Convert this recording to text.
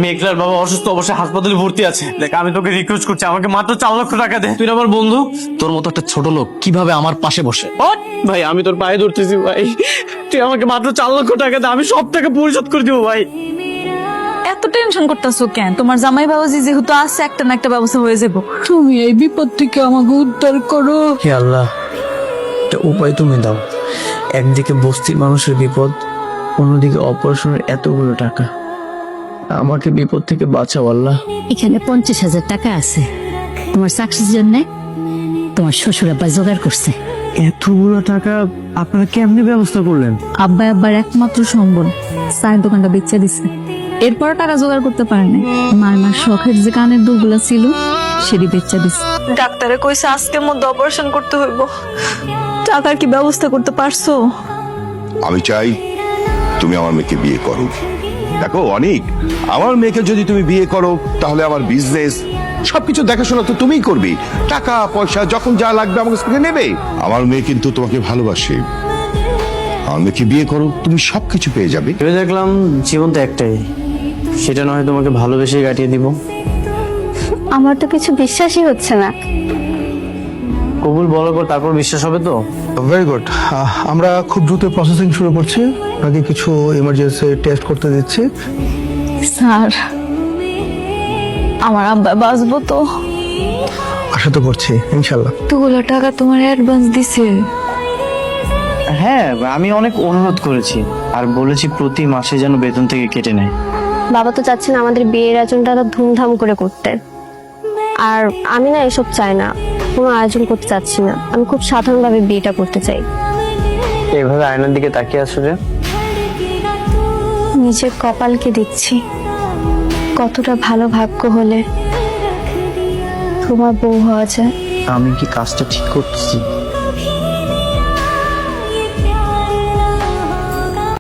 মেঘলার বাবা অসুস্থ অবশ্যই হাসপাতালে ভর্তি আছে। দেখ আমি তোকে রিকোয়েস্ট করছি, আমাকে মাত্র 4 লক্ষ টাকা দে। তুই আমার বন্ধু। তোর মতো একটা ছোট লোক কিভাবে আমার পাশে বসে? ভাই আমি তোর পায়ে ধরতেছি ভাই, তুই আমাকে মাত্র 4 লক্ষ টাকা দে, আমি সব টাকা পরিশোধ করে দিব ভাই। এত টেনশন করতেছো কেন? তোমার জামাই বাবাজি যেহেতু আছে, একটা না একটা ব্যবস্থা হয়ে যাবো। তুমি এই বিপদ থেকে আমাকে উদ্ধার করো। হে আল্লাহ, একটা উপায় তুমি দাও। একদিকে বস্তির মানুষের বিপদ, অন্যদিকে অপারেশনের এতগুলো টাকা। আমাকে বিপদ থেকে বাঁচাও আল্লাহ। এখানে 50,000 টাকা আছে তোমার চাকরির জন্য, তোমার শ্বশুর আব্বা জোগাড় করছে। এতগুলো টাকা আপনারা কেমনে ব্যবস্থা করলেন? আব্বা আব্বার একমাত্র সম্বল, চায়ের দোকানটা বেচে দিছে। এরপর টাকা জোগাড় করতে পারে না। মার শখের যে কানের দুলগুলা ছিল সেটি বেচে দিছে। ডাক্তারে কইছে আজকের মধ্যে অপারেশন করতে হইব। টাকার কি ব্যবস্থা করতে পারছো? আমি চাই তুমি আমার মেয়েকে বিয়ে করো। দেখো অনেক, আমার মেয়েকে যদি তুমি বিয়ে করো তাহলে আমার বিজনেস সবকিছু দেখাশোনা তো তুমিই করবে। টাকা পয়সা যখন যা লাগবে আমাকে থেকে নেবে। আমার মেয়ে কিন্তু তোমাকে ভালোবাসে। আমার মেয়েকে বিয়ে করো, তুমি সবকিছু পেয়ে যাবে। ভেবে দেখলাম জীবন তো একটাই, সেটা নয় তোমাকে ভালোবেসে কাটিয়ে দিব। আমার তো কিছু বিশ্বাসই হচ্ছে না। কবুল বলার পর তারপর বিশ্বাস হবে তো? Very good. আমরা খুব দ্রুত প্রসেসিং শুরু করছি। আপনাকে কিছু ইমার্জেন্সি টেস্ট করতে দিচ্ছি। স্যার, আমার আব্বা বাঁচবো তো? আশা তো করছি ইনশাল্লাহ। এতগুলো টাকা তোমার অ্যাডভান্স দিছে? হ্যাঁ, আমি অনেক অনুরোধ করেছি আর বলেছি প্রতি মাসে যেন বেতন থেকে কেটে নেয়। বাবা তো চাচ্ছেন আমাদের বিয়ের আয়োজনটা ধুমধাম করে করতে। আর আমি না এসব চাই না, কোনো আয়োজন করতে চাচ্ছি না। আমি খুব সাধারণভাবে বিয়েটা করতে চাই। এইভাবে আয়নার দিকে তাকিয়ে আসো যে? নিজের কপালকে দেখছি, কতটা ভালো ভাগ্য হলে তোমার বউ হওয়া যায়। আমি কি কাজটা ঠিক করতেছি?